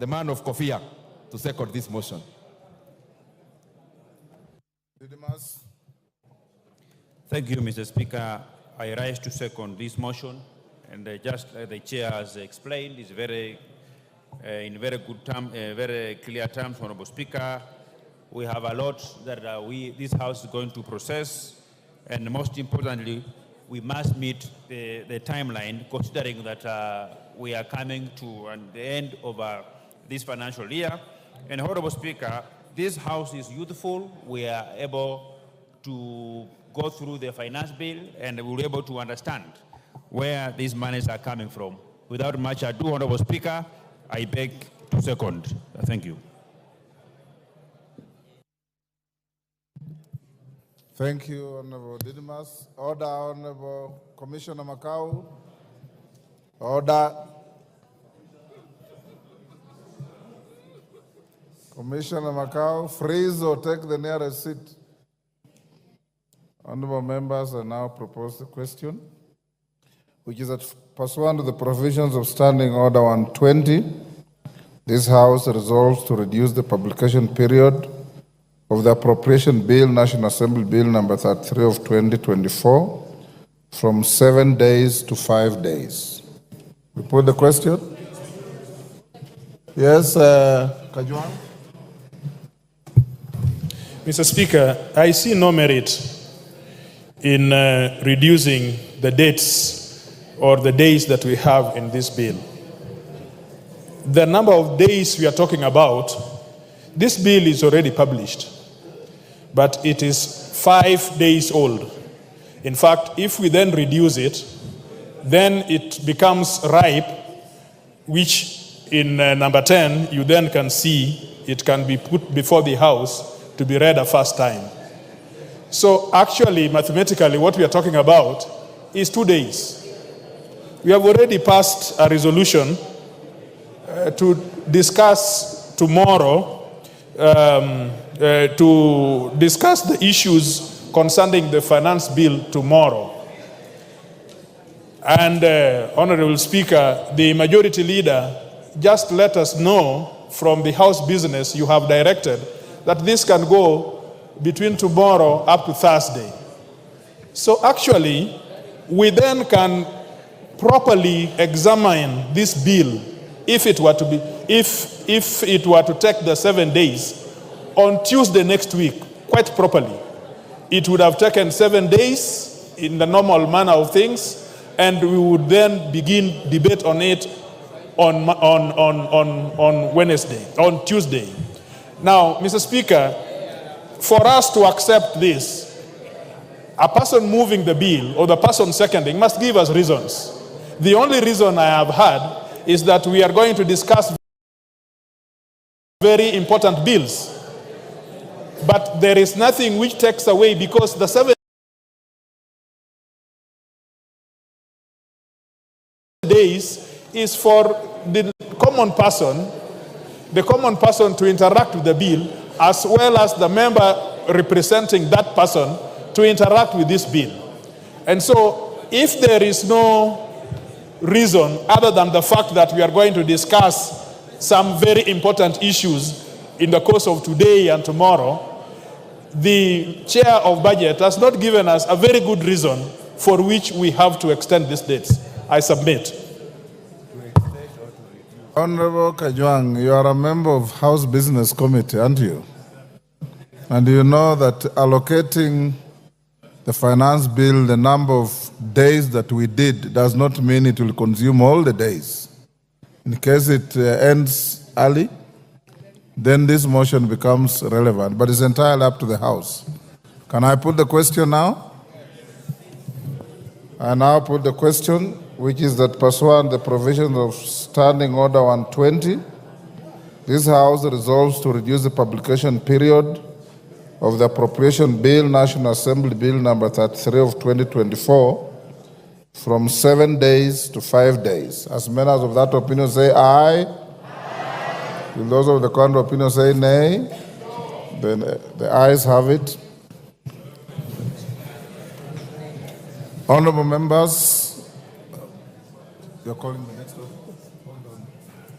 the man of Kofia, to second this motion. Thank you, Mr. Speaker. I rise to second this motion, and just the chair has explained, is very, in very good term, very clear terms, Honorable Speaker. We have a lot that this House is going to process, and most importantly, we must meet the timeline, considering that we are coming to the end of this financial year. And Honorable Speaker, this House is youthful. We are able to go through the finance bill, and we'll be able to understand where these monies are coming from. Without much ado, Honorable Speaker, I beg to second. Thank you. Thank you, Honorable Didymus. Order, Honorable Commissioner Makau. Order. Commissioner Makau, freeze or take the nearest seat. Honorable members, I now propose the question, which is that pursuant to the provisions of Standing Order 120, this House resolves to reduce the publication period of the Appropriation Bill, National Assembly Bill number 33 of 2024, from 7 days to 5 days. We put the question? Yes, Kajwang? Mr. Speaker, I see no merit in reducing the dates or the days that we have in this bill. The number of days we are talking about, this bill is already published, but it is 5 days old. In fact, if we then reduce it, then it becomes ripe, which in number 10, you then can see it can be put before the House to be read a first time. So actually, mathematically, what we are talking about is 2 days. We have already passed a resolution to discuss tomorrow, to discuss the issues concerning the finance bill tomorrow. And Honorable Speaker, the majority leader just let us know from the House business you have directed that this can go between tomorrow up to Thursday. So actually, we then can properly examine this bill if it were to be, if it were to take the 7 days on Tuesday next week, quite properly. It would have taken 7 days in the normal manner of things, and we would then begin debate on it on Wednesday, on Tuesday. Now, Mr. Speaker, for us to accept this, a person moving the bill or the person seconding must give us reasons. The only reason I have had is that we are going to discuss very important bills. But there is nothing which takes away, because the 7 days is for the common person to interact with the bill, as well as the member representing that person to interact with this bill. And so, if there is no reason other than the fact that we are going to discuss some very important issues in the course of today and tomorrow, the chair of budget has not given us a very good reason for which we have to extend these dates. I submit. Honorable Kajwang, you are a member of House Business Committee, aren't you? And you know that allocating the finance bill, the number of days that we did, does not mean it will consume all the days. In case it ends early, then this motion becomes relevant, but it's entirely up to the House. Can I put the question now? I now put the question, which is that pursuant the provisions of Standing Order 120, this House resolves to reduce the publication period of the Appropriation Bill, National Assembly Bill number 33 of 2024, from 7 days to 5 days. As members of that opinion say aye. Will those of the contrary opinion say nay? No. Then the ayes have it. Honorable members, you're calling the next one?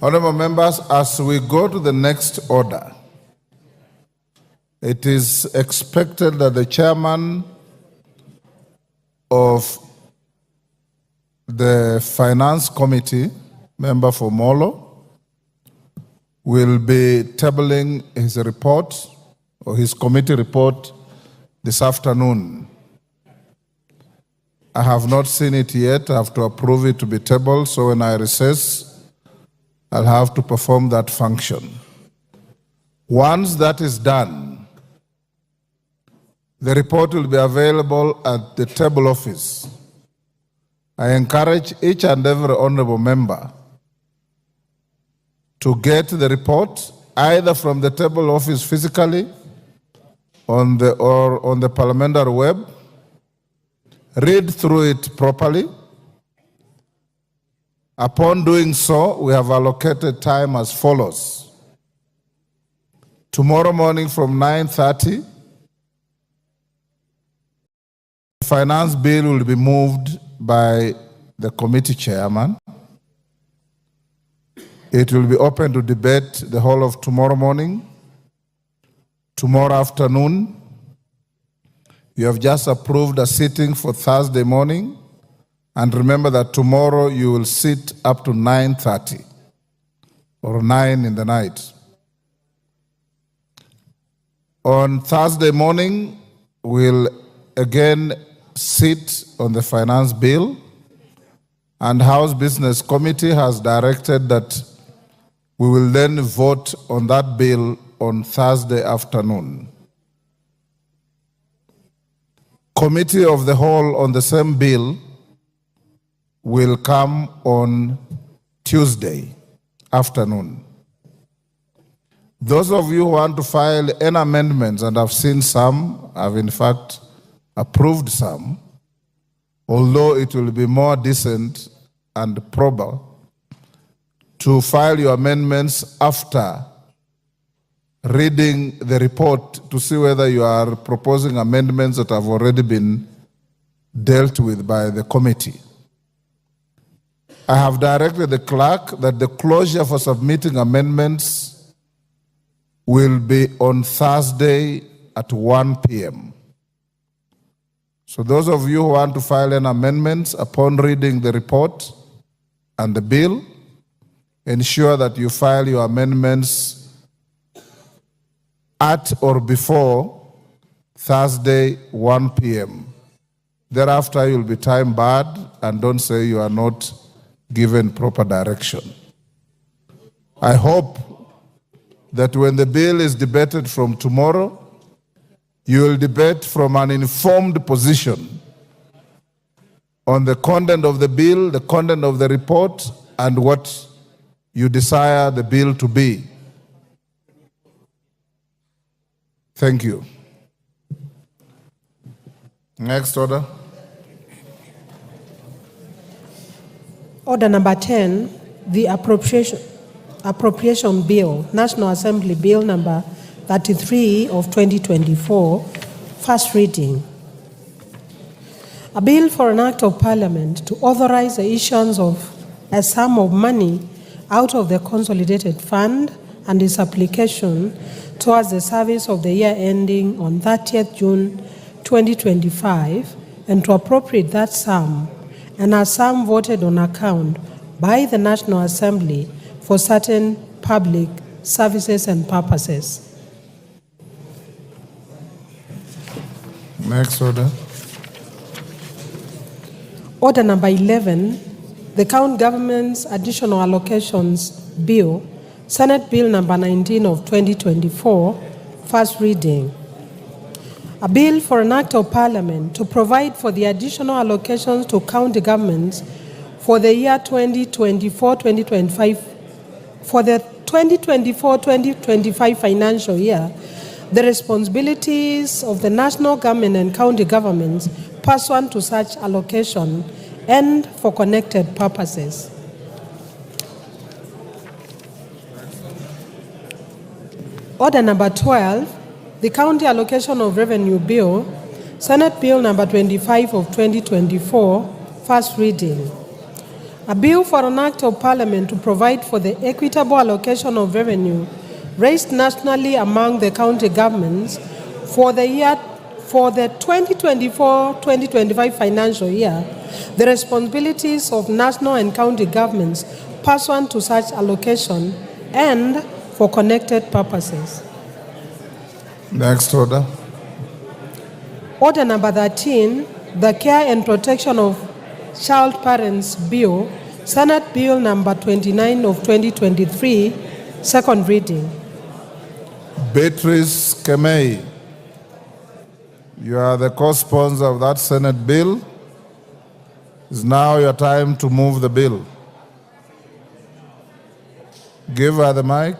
Honorable members, as we go to the next order, it is expected that the chairman of the Finance Committee, member for Molo, will be tabling his report or his committee report this afternoon. I have not seen it yet. I have to approve it to be tabled, so when I recess, I'll have to perform that function. Once that is done, the report will be available at the table office. I encourage each and every honorable member to get the report either from the table office physically or on the parliamentary web. Read through it properly. Upon doing so, we have allocated time as follows. Tomorrow morning from 9:30, the finance bill will be moved by the committee chairman. It will be open to debate the whole of tomorrow morning. Tomorrow afternoon, you have just approved a sitting for Thursday morning. And remember that tomorrow you will sit up to 9:30 or 9 in the night. On Thursday morning, we'll again sit on the finance bill, and House Business Committee has directed that we will then vote on that bill on Thursday afternoon. Committee of the Whole on the same bill will come on Tuesday afternoon. Those of you who want to file any amendments, and I've seen some, I've in fact approved some, although it will be more decent and proper to file your amendments after reading the report to see whether you are proposing amendments that have already been dealt with by the committee. I have directed the clerk that the closure for submitting amendments will be on Thursday at 1 p.m. So those of you who want to file any amendments upon reading the report and the bill, ensure that you file your amendments at or before Thursday 1 p.m. Thereafter, you'll be time barred, and don't say you are not given proper direction. I hope that when the bill is debated from tomorrow, you will debate from an informed position on the content of the bill, the content of the report, and what you desire the bill to be. Thank you. Next order. Order number 10, the appropriation bill, National Assembly Bill number 33 of 2024, first reading. A bill for an act of parliament to authorize the issuance of a sum of money out of the consolidated fund and its application towards the service of the year ending on 30th June 2025, and to appropriate that sum and a sum voted on account by the National Assembly for certain public services and purposes. Next order. Order number 11, the County Government's Additional Allocations Bill, Senate Bill number 19 of 2024, first reading. A bill for an act of parliament to provide for the additional allocations to county governments for the year 2024-2025, for the 2024-2025 financial year, the responsibilities of the national government and county governments pursuant to such allocation and for connected purposes. Order number 12, the County Allocation of Revenue Bill, Senate Bill number 25 of 2024, first reading. A bill for an act of parliament to provide for the equitable allocation of revenue raised nationally among the county governments for the 2024-2025 financial year, the responsibilities of national and county governments pursuant to such allocation and for connected purposes. Next order. Order number 13, the Care and Protection of Child Parents Bill, Senate Bill number 29 of 2023, second reading. Beatrice Kemei, you are the co-sponsor of that Senate bill. It's now your time to move the bill. Give her the mic.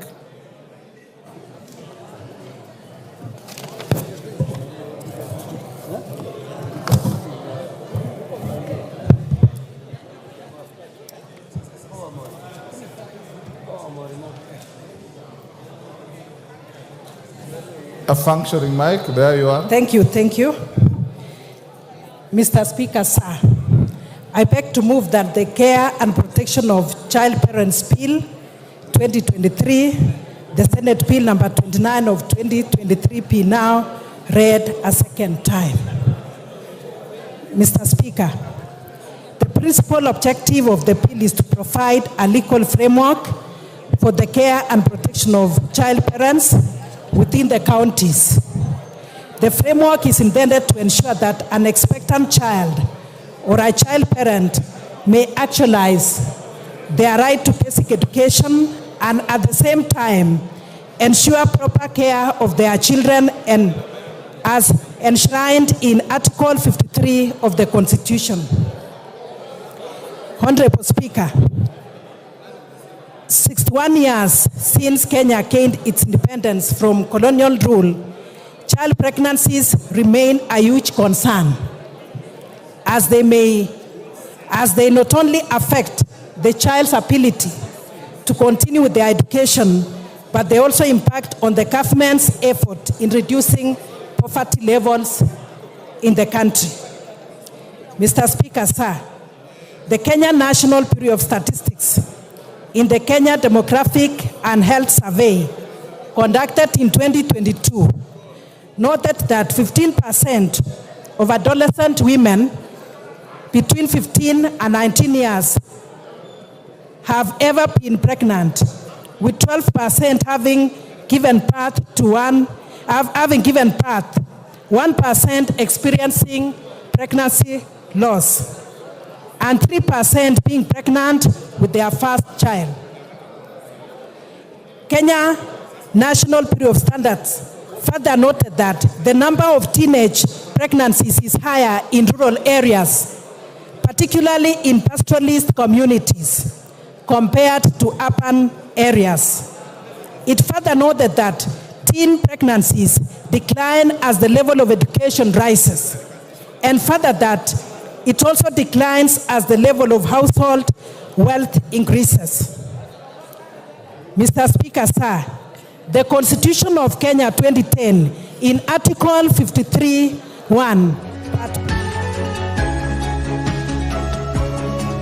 A functioning mic, there you are. Thank you. Mr. Speaker, sir, I beg to move that the Care and Protection of Child Parents Bill 2023, the Senate Bill number 29 of 2023 be now read a second time. Mr. Speaker, the principal objective of the bill is to provide a legal framework for the care and protection of child parents within the counties. The framework is intended to ensure that an expectant child or a child parent may actualize their right to basic education and at the same time ensure proper care of their children and as enshrined in Article 53 of the Constitution. Honorable Speaker, 61 years since Kenya gained its independence from colonial rule, child pregnancies remain a huge concern, as they not only affect the child's ability to continue with their education, but they also impact on the government's effort in reducing poverty levels in the country. Mr. Speaker, sir, the Kenya National Bureau of Statistics in the Kenya Demographic and Health Survey conducted in 2022 noted that 15% of adolescent women between 15 and 19 years have ever been pregnant, with 12% having given birth, 1% experiencing pregnancy loss, and 3% being pregnant with their first child. Kenya National Bureau of Standards further noted that the number of teenage pregnancies is higher in rural areas, particularly in pastoralist communities, compared to urban areas. It further noted that teen pregnancies decline as the level of education rises, and further that it also declines as the level of household wealth increases. Mr. Speaker, sir, the Constitution of Kenya 2010 in Article 53(1)